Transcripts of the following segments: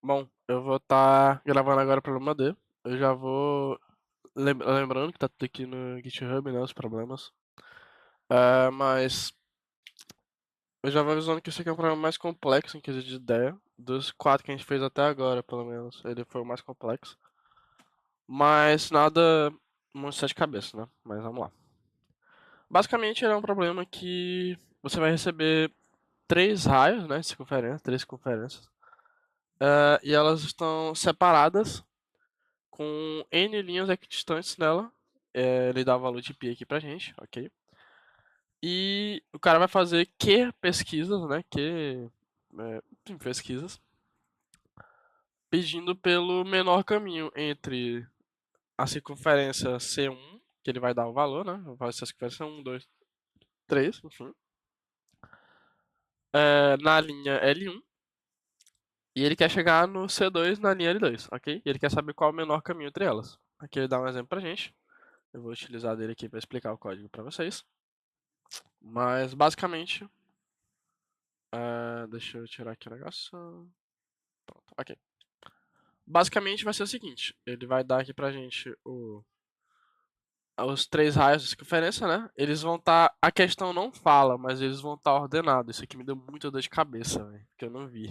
Bom, eu vou estar gravando agora o problema D. Eu já vou lembrando que tá tudo aqui no GitHub, né, os problemas. Mas eu já vou avisando que esse aqui é um problema mais complexo em quesito de ideia. Dos quatro que a gente fez até agora, pelo menos, ele foi o mais complexo. Mas nada muito sete cabeça, né? Mas vamos lá. Basicamente, ele é um problema que você vai receber três raios, né, de circunferência, três circunferências. E elas estão separadas com N linhas equidistantes nela. Ele dá o valor de π aqui pra gente, ok? E o cara vai fazer Q pesquisas, né? Sim, pesquisas, pedindo pelo menor caminho entre a circunferência C1, que ele vai dar o valor, né? Vai ser a circunferência 1, 2, 3, enfim. Na linha L1. E ele quer chegar no C2 na linha L2, ok? E ele quer saber qual é o menor caminho entre elas. Aqui ele dá um exemplo pra gente. Eu vou utilizar dele aqui para explicar o código para vocês. Mas basicamente, deixa eu tirar aqui o negócio. Pronto, ok. Basicamente vai ser o seguinte: ele vai dar aqui pra gente os três raios de circunferência, né? Eles vão estar. A questão não fala, mas eles vão estar ordenados. Isso aqui me deu muita dor de cabeça, velho, que eu não vi.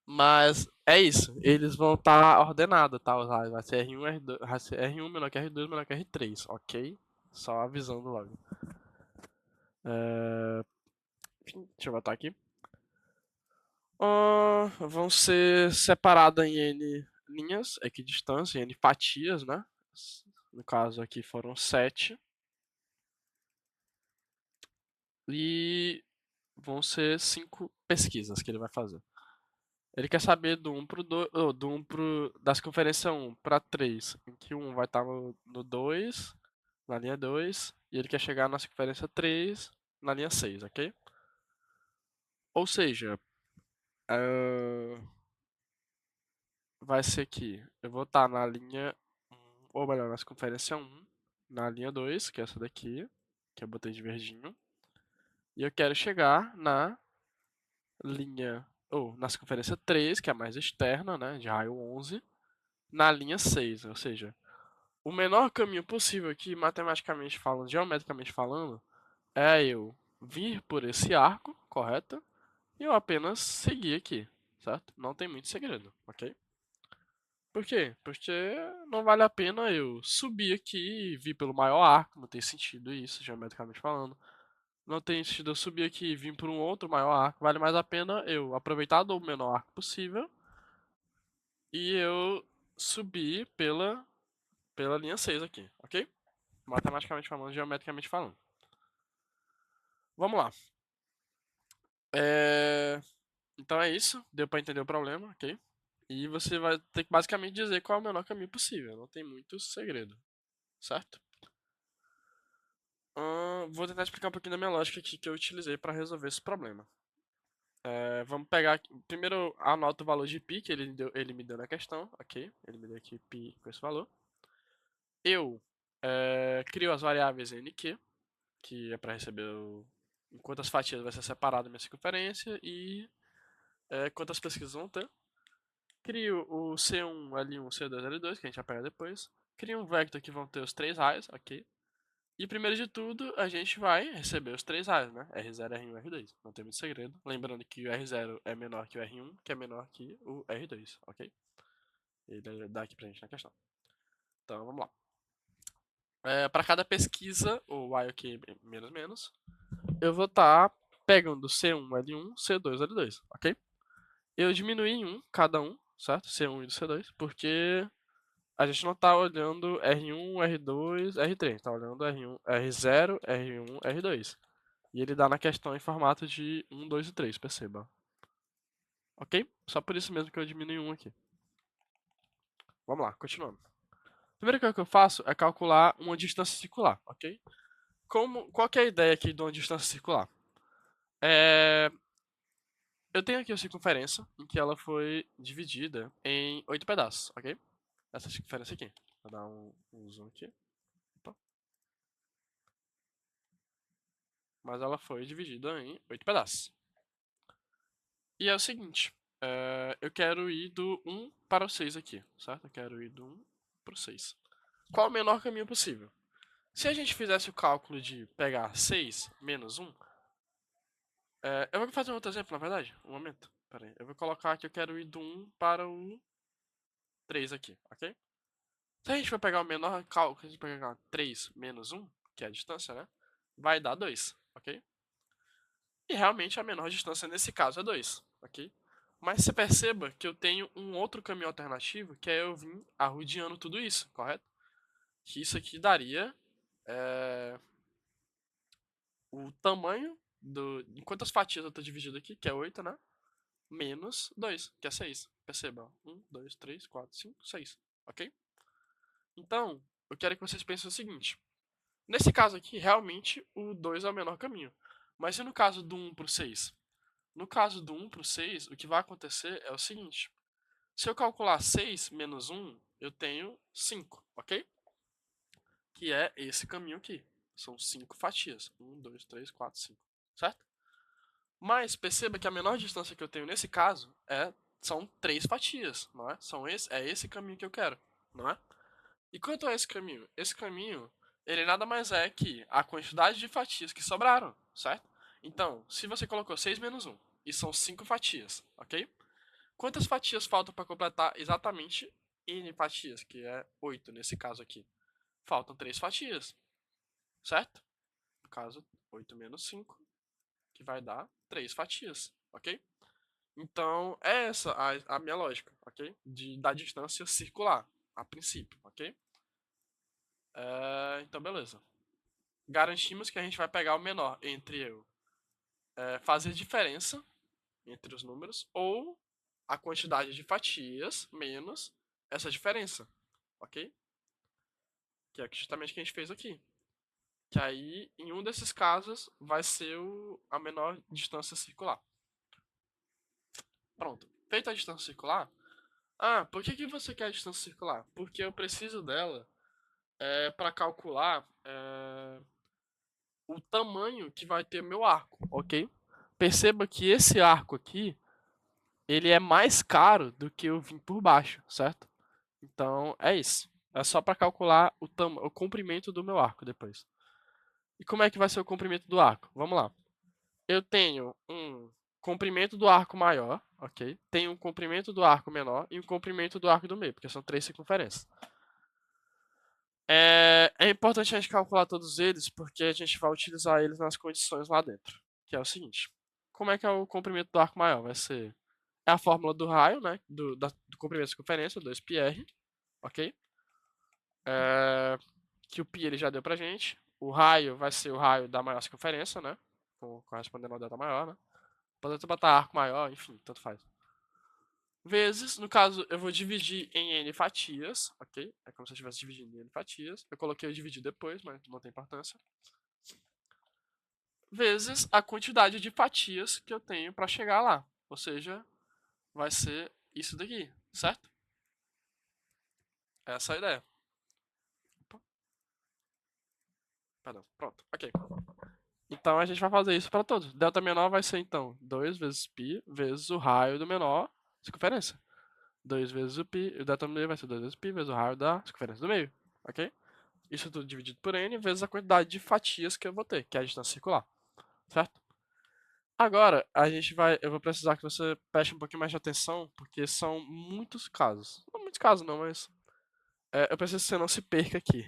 Mas é isso, eles vão estar ordenados, tá? Os raios. Vai ser R1, R2, vai ser R1 menor que R2, menor que R3, ok? Só avisando logo. Deixa eu botar aqui. Vão ser separadas em N linhas equidistância, em N fatias, né? No caso aqui foram 7. E vão ser 5 pesquisas que ele vai fazer. Ele quer saber do 1 pro 2, do 1 da circunferência 1 para 3, em que 1 vai estar no 2, na linha 2, e ele quer chegar na circunferência 3, na linha 6, ok? Ou seja, ah, vai ser que eu vou estar na linha 1, ou melhor, na circunferência 1, na linha 2, que é essa daqui, que eu botei de verdinho. E eu quero chegar na linha, ou na circunferência 3, que é a mais externa, né, de raio 11, na linha 6, ou seja, o menor caminho possível aqui, matematicamente falando, geometricamente falando, é eu vir por esse arco, correto? E eu apenas seguir aqui, certo? Não tem muito segredo, ok? Por quê? Porque não vale a pena eu subir aqui e vir pelo maior arco, não tem sentido isso, geometricamente falando. Não tem sentido eu subir aqui e vir por um outro maior arco. Vale mais a pena eu aproveitar do menor arco possível e eu subir pela linha 6 aqui, ok? Matematicamente falando, geometricamente falando. Vamos lá. É... Então é isso, deu pra entender o problema, ok? E você vai ter que basicamente dizer qual é o menor caminho possível, não tem muito segredo, certo? Vou tentar explicar um pouquinho da minha lógica aqui que eu utilizei para resolver esse problema. Vamos pegar aqui. Primeiro, anota o valor de π que ele me deu na questão, ok? Ele me deu aqui π com esse valor. Eu crio as variáveis nq, que é para receber em quantas fatias vai ser separada a minha circunferência e quantas pesquisas vão ter. Crio o C1, L1, C2, L2, que a gente vai pegar depois. Crio um vector que vão ter os três raios, ok? E primeiro de tudo, a gente vai receber os três raios, né? R0, R1 e R2. Não tem muito segredo. Lembrando que o R0 é menor que o R1, que é menor que o R2, ok? Ele dá aqui pra gente na questão. Então, vamos lá. Para cada pesquisa, ou while aqui menos menos, eu vou estar pegando C1, L1, C2, L2, ok? Eu diminui em 1 cada um, certo? C1 e C2, porque a gente não está olhando R1, R2, R3, está olhando R1, R0, R1, R2. E ele dá na questão em formato de 1, 2 e 3, perceba. Ok? Só por isso mesmo que eu diminui 1 aqui. Vamos lá, continuando. A primeira coisa que eu faço é calcular uma distância circular, ok? Qual que é a ideia aqui de uma distância circular? É, eu tenho aqui a circunferência, em que ela foi dividida em 8 pedaços, ok? Essa circunferência aqui. Vou dar um zoom aqui. Opa. Mas ela foi dividida em 8 pedaços. E é o seguinte. eu quero ir do 1 para o 6 aqui, certo? Eu quero ir do 1 para o 6. Qual o menor caminho possível? Se a gente fizesse o cálculo de pegar 6 menos 1, eu vou fazer um outro exemplo, na verdade. Um momento. Pera aí. Eu vou colocar que eu quero ir do 1 para o 3 aqui, ok? Se a gente for pegar o menor cálculo, a gente pegar 3 menos 1, que é a distância, né? Vai dar 2, ok? E realmente a menor distância nesse caso é 2, ok? Mas você perceba que eu tenho um outro caminho alternativo, que é eu vir arrodeando tudo isso, correto? Que isso aqui daria o tamanho em quantas fatias eu estou dividido aqui, que é 8, né? Menos 2, que é 6. Perceba, 1, 2, 3, 4, 5, 6, ok? Então, eu quero que vocês pensem o seguinte. Nesse caso aqui, realmente, o 2 é o menor caminho. Mas e no caso do 1 para o 6? No caso do 1 para o 6, o que vai acontecer é o seguinte. Se eu calcular 6 menos 1, eu tenho 5, ok? Que é esse caminho aqui. São 5 fatias. 1, 2, 3, 4, 5. Certo? Mas perceba que a menor distância que eu tenho nesse caso são 3 fatias, não é? É esse caminho que eu quero, não é? E quanto a esse caminho? Esse caminho, ele nada mais é que a quantidade de fatias que sobraram, certo? Então, se você colocou 6 menos 1, e são 5 fatias, ok? Quantas fatias faltam para completar exatamente n fatias, que é 8 nesse caso aqui? Faltam 3 fatias, certo? No caso, 8 menos 5, que vai dar 3 fatias, ok? Então, é essa a minha lógica, ok? Da distância circular, a princípio, ok? Então, beleza. Garantimos que a gente vai pegar o menor entre eu fazer diferença entre os números ou a quantidade de fatias menos essa diferença, ok? Que é justamente o que a gente fez aqui. Que aí, em um desses casos, vai ser a menor distância circular. Pronto. Feita a distância circular. Ah, por que você quer a distância circular? Porque eu preciso dela para calcular o tamanho que vai ter meu arco, ok? Perceba que esse arco aqui, ele é mais caro do que eu vim por baixo, certo? Então, é isso. É só para calcular o comprimento do meu arco depois. E como é que vai ser o comprimento do arco? Vamos lá. Eu tenho um comprimento do arco maior, ok? Tenho um comprimento do arco menor e um comprimento do arco do meio, porque são 3 circunferências. É importante a gente calcular todos eles, porque a gente vai utilizar eles nas condições lá dentro. Que é o seguinte. Como é que é o comprimento do arco maior? Vai ser a fórmula do raio, né? Do comprimento da circunferência, 2πr, ok? Que o π ele já deu pra gente. O raio vai ser o raio da maior circunferência, né? Correspondendo ao delta maior, né? Pode botar arco maior, enfim, tanto faz. Vezes, no caso, eu vou dividir em n fatias, ok? É como se eu estivesse dividindo em n fatias. Eu coloquei o dividir depois, mas não tem importância. Vezes a quantidade de fatias que eu tenho para chegar lá. Ou seja, vai ser isso daqui, certo? Essa é a ideia. Opa, perdão, pronto, ok. Então a gente vai fazer isso para todos. Delta menor vai ser então 2 vezes π vezes o raio do menor circunferência. 2 vezes o π, e o delta meio vai ser 2 vezes π vezes o raio da circunferência do meio, ok? Isso tudo dividido por n vezes a quantidade de fatias que eu vou ter, que é a distância circular, certo? Agora, eu vou precisar que você preste um pouquinho mais de atenção, porque são muitos casos. Não muitos casos não, mas eu preciso que você não se perca aqui.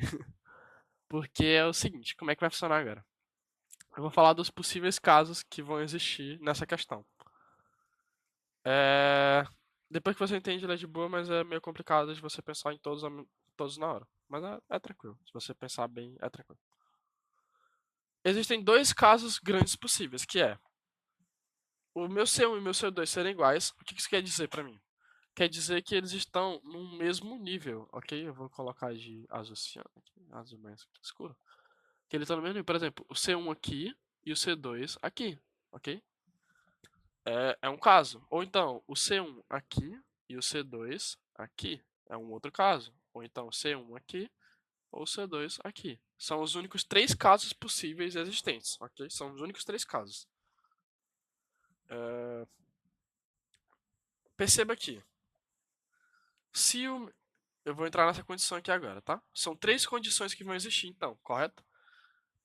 Porque é o seguinte, como é que vai funcionar agora? Eu vou falar dos possíveis casos que vão existir nessa questão. Depois que você entende, ele é de boa, mas é meio complicado de você pensar em todos na hora. Mas é tranquilo. Se você pensar bem, é tranquilo. Existem dois casos grandes possíveis, que é o meu C1 e o meu C2 serem iguais. O que isso quer dizer pra mim? Quer dizer que eles estão no mesmo nível, ok? Eu vou colocar de azul ciano aqui, azul mais escuro. Que eles estão no mesmo nível. Por exemplo, o C1 aqui e o C2 aqui, ok? É um caso. Ou então, o C1 aqui e o C2 aqui é um outro caso. Ou então, o C1 aqui ou o C2 aqui. São os únicos três casos possíveis existentes, ok? São os únicos três casos. Perceba aqui. Eu vou entrar nessa condição aqui agora, tá? São três condições que vão existir, então, correto?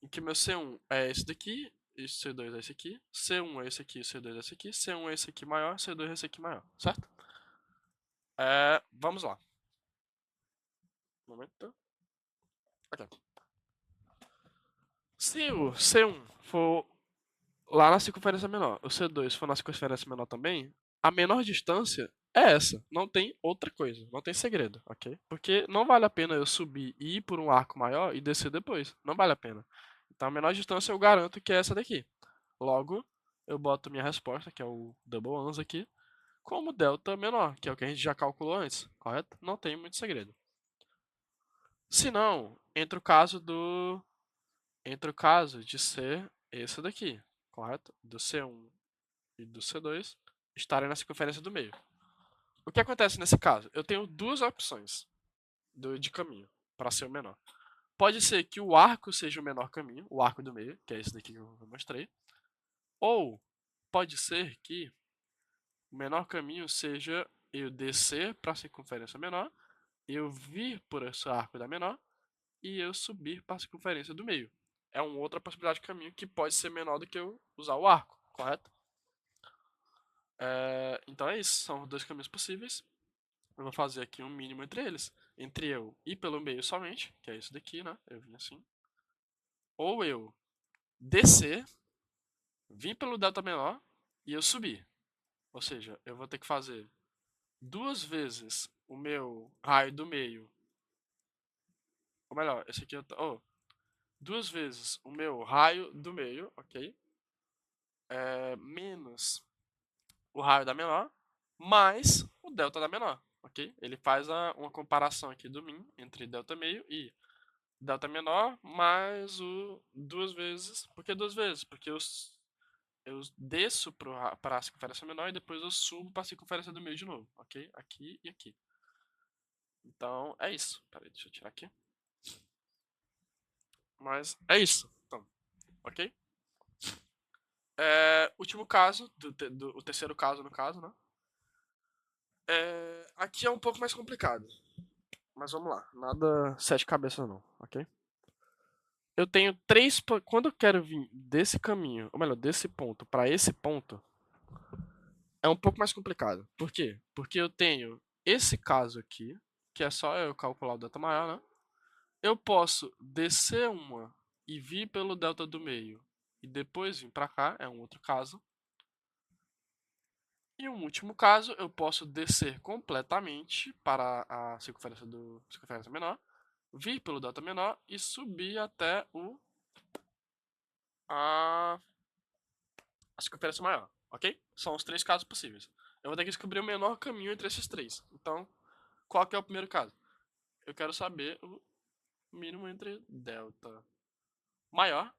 Em que meu C1 é esse daqui, e C2 é esse aqui, C1 é esse aqui, C2 é esse aqui, C1 é esse aqui maior, C2 é esse aqui maior, certo? Vamos lá. Um momento. Ok. Se o C1 for lá na circunferência menor, o C2 for na circunferência menor também, a menor distância é essa. Não tem outra coisa, não tem segredo, ok? Porque não vale a pena eu subir e ir por um arco maior e descer depois. Não vale a pena. Então a menor distância eu garanto que é essa daqui. Logo, eu boto minha resposta, que é o double ans aqui, como delta menor, que é o que a gente já calculou antes, correto? Não tem muito segredo. Se não, entra o caso de ser esse daqui, correto? Do C1 e do C2 estarem na circunferência do meio. O que acontece nesse caso? Eu tenho duas opções de caminho para ser o menor. Pode ser que o arco seja o menor caminho, o arco do meio, que é esse daqui que eu mostrei. Ou pode ser que o menor caminho seja eu descer para a circunferência menor, eu vir por esse arco da menor e eu subir para a circunferência do meio. É uma outra possibilidade de caminho que pode ser menor do que eu usar o arco, correto? Então é isso, são os dois caminhos possíveis. Eu vou fazer aqui um mínimo entre eles. Entre eu ir pelo meio somente, que é isso daqui, né? Eu vim assim. Ou eu descer, vir pelo delta menor e eu subir. Ou seja, eu vou ter que fazer duas vezes o meu raio do meio. Ou melhor, esse aqui duas vezes o meu raio do meio, ok? Menos o raio da menor, mais o delta da menor, ok? Ele faz uma comparação aqui do min entre delta meio e delta menor mais o duas vezes. Por que duas vezes? Porque eu desço para a circunferência menor e depois eu subo para a circunferência do meio de novo, ok? Aqui e aqui. Então é isso. Peraí, deixa eu tirar aqui. Mas é isso. Então, ok? Último caso, o terceiro caso no caso, né? Aqui é um pouco mais complicado. Mas vamos lá. Nada sete cabeças não, ok? Eu tenho três. Quando eu quero vir desse caminho, ou melhor, desse ponto para esse ponto, é um pouco mais complicado. Por quê? Porque eu tenho esse caso aqui, que é só eu calcular o delta maior, né? Eu posso descer uma e vir pelo delta do meio e depois vir para cá, é um outro caso. E um último caso, eu posso descer completamente para a circunferência menor, vir pelo delta menor e subir até a, a circunferência maior, ok? São os três casos possíveis. Eu vou ter que descobrir o menor caminho entre esses três. Então, qual que é o primeiro caso? Eu quero saber o mínimo entre delta maior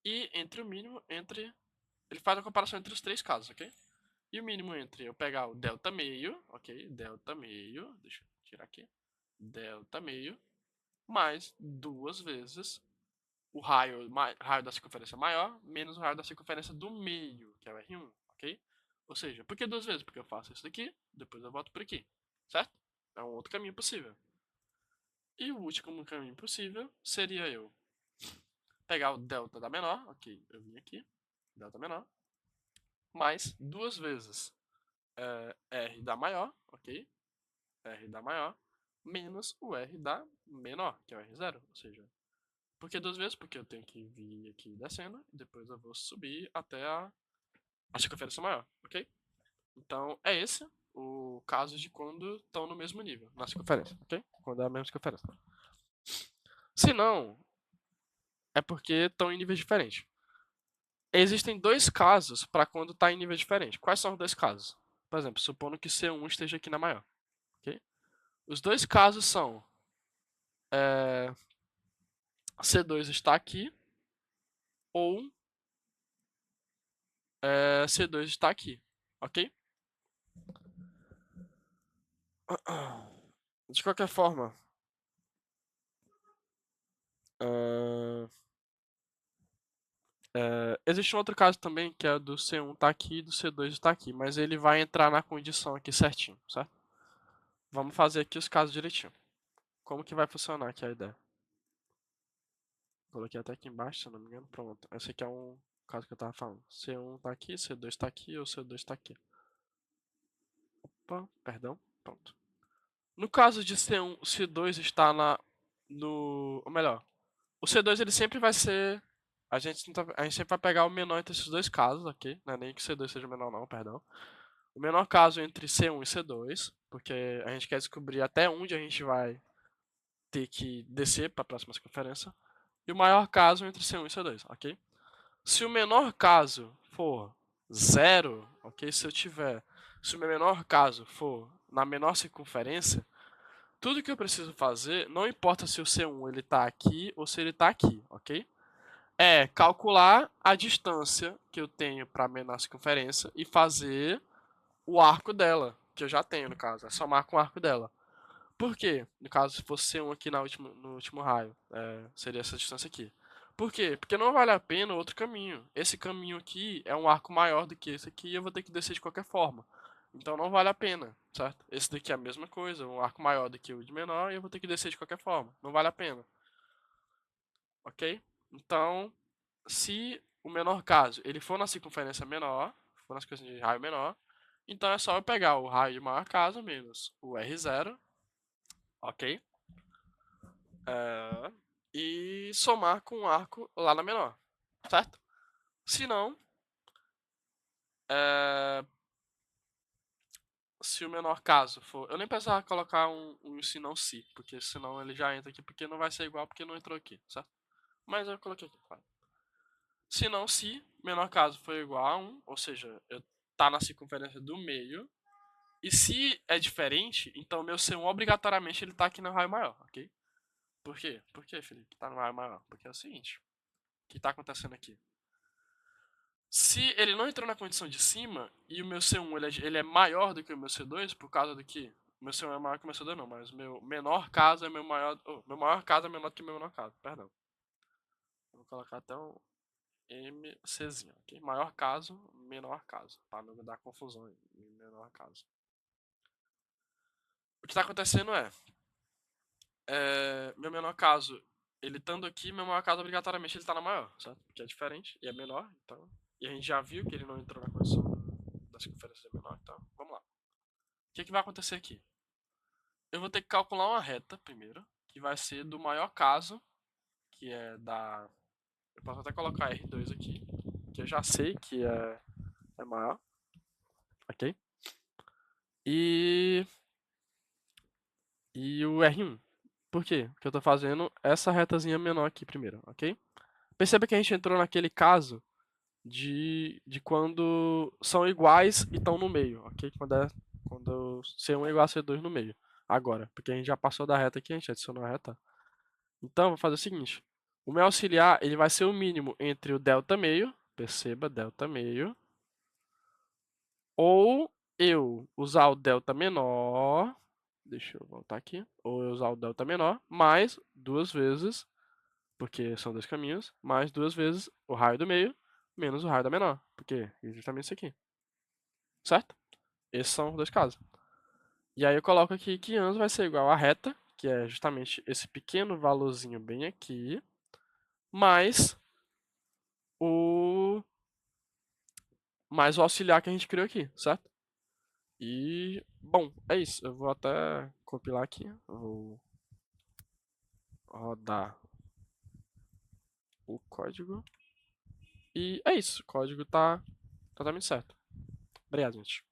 e entre o mínimo entre... Ele faz a comparação entre os três casos, ok? E o mínimo entre eu pegar o delta meio, ok? Delta meio, deixa eu tirar aqui. Delta meio, mais duas vezes o raio da circunferência maior, menos o raio da circunferência do meio, que é o R1, ok? Ou seja, por que duas vezes? Porque eu faço isso daqui, depois eu volto por aqui, certo? É um outro caminho possível. E o último caminho possível seria eu pegar o delta da menor, ok? Eu vim aqui, delta menor, mais duas vezes R da maior, ok? R da maior, menos o R da menor, que é o R0. Ou seja, por que duas vezes? Porque eu tenho que vir aqui descendo, e depois eu vou subir até a circunferência maior, ok? Então é esse o caso de quando estão no mesmo nível, na circunferência, ok? Quando é a mesma circunferência. Se não, é porque estão em níveis diferentes. Existem dois casos para quando está em nível diferente. Quais são os dois casos? Por exemplo, supondo que C1 esteja aqui na maior. Ok? Os dois casos são é, C2 está aqui ou C2 está aqui. Ok? De qualquer forma, é, Existe um outro caso também, que é do C1 tá aqui e do C2 tá aqui, mas ele vai entrar na condição aqui certinho, certo? Vamos fazer aqui os casos direitinho. Como que vai funcionar aqui a ideia? Coloquei até aqui embaixo, se eu não me engano, pronto. Esse aqui é um caso que eu tava falando. C1 tá aqui, C2 tá aqui ou C2 tá aqui. Opa, perdão, pronto. No caso de C1, o C2 está ou melhor, o C2 ele sempre vai ser. A gente sempre vai pegar o menor entre esses dois casos, ok? Não é nem que o C2 seja menor, não, perdão. O menor caso entre C1 e C2, porque a gente quer descobrir até onde a gente vai ter que descer para a próxima circunferência. E o maior caso entre C1 e C2, ok? Se o menor caso for zero, ok? Se o meu menor caso for na menor circunferência, tudo que eu preciso fazer, não importa se o C1 ele tá aqui ou se ele tá aqui, ok? É calcular a distância que eu tenho para a menor circunferência e fazer o arco dela, que eu já tenho no caso, é somar com o arco dela. Por quê? No caso, se fosse C1 aqui no último raio, seria essa distância aqui. Por quê? Porque não vale a pena outro caminho. Esse caminho aqui é um arco maior do que esse aqui e eu vou ter que descer de qualquer forma. Então não vale a pena, certo? Esse daqui é a mesma coisa, um arco maior do que o de menor e eu vou ter que descer de qualquer forma. Não vale a pena, ok? Então, se o menor caso ele for na circunferência menor, for nas coisas de raio menor, então é só eu pegar o raio de maior caso menos o R0, ok? É, e somar com um arco lá na menor, certo? Se não, é, se o menor caso for. Eu nem precisava colocar um se não se, porque senão ele já entra aqui, porque não vai ser igual, porque não entrou aqui, certo? Mas eu coloquei aqui, claro. Se não, se menor caso for igual a 1, ou seja, eu tá na circunferência do meio. E se é diferente, então meu C1 obrigatoriamente ele tá aqui no raio maior, ok? Por quê? Por que, Felipe? Tá no raio maior? Porque é o seguinte, o que tá acontecendo aqui? Se ele não entrou na condição de cima e o meu C1 ele é maior do que o meu C2, por causa do que? O meu C1 é maior que o meu C2, não, mas o meu menor caso é meu maior. Oh, meu maior caso é menor do que o meu menor caso, perdão. Vou colocar até um MCzinho, ok? Maior caso, menor caso, para não dar confusão em menor caso. O que está acontecendo meu menor caso, ele estando aqui, meu maior caso obrigatoriamente ele tá na maior, certo? Porque é diferente e é menor, então. E a gente já viu que ele não entrou na condição da circunferência de menor, então vamos lá. O que vai acontecer aqui? Eu vou ter que calcular uma reta primeiro, que vai ser do maior caso, que é da. Eu posso até colocar R2 aqui, que eu já sei que é maior, ok? E, e o R1. Por quê? Porque eu tô fazendo essa retazinha menor aqui primeiro, ok? Perceba que a gente entrou naquele caso de quando são iguais e estão no meio, ok? Quando C1 é igual a C2 no meio. Agora, porque a gente já passou da reta aqui, a gente adicionou a reta. Então, vou fazer o seguinte. O meu auxiliar, ele vai ser o mínimo entre o delta meio, perceba, delta meio, ou eu usar o delta menor, deixa eu voltar aqui, ou eu usar o delta menor, mais duas vezes, porque são dois caminhos, mais duas vezes o raio do meio, menos o raio da menor, porque é justamente isso aqui, certo? Esses são os dois casos. E aí eu coloco aqui que ans vai ser igual a reta, que é justamente esse pequeno valorzinho bem aqui, mais o mais o auxiliar que a gente criou aqui, certo? E, bom, é isso. Eu vou até compilar aqui. Eu vou rodar o código. E é isso. O código tá totalmente certo. Obrigado, gente.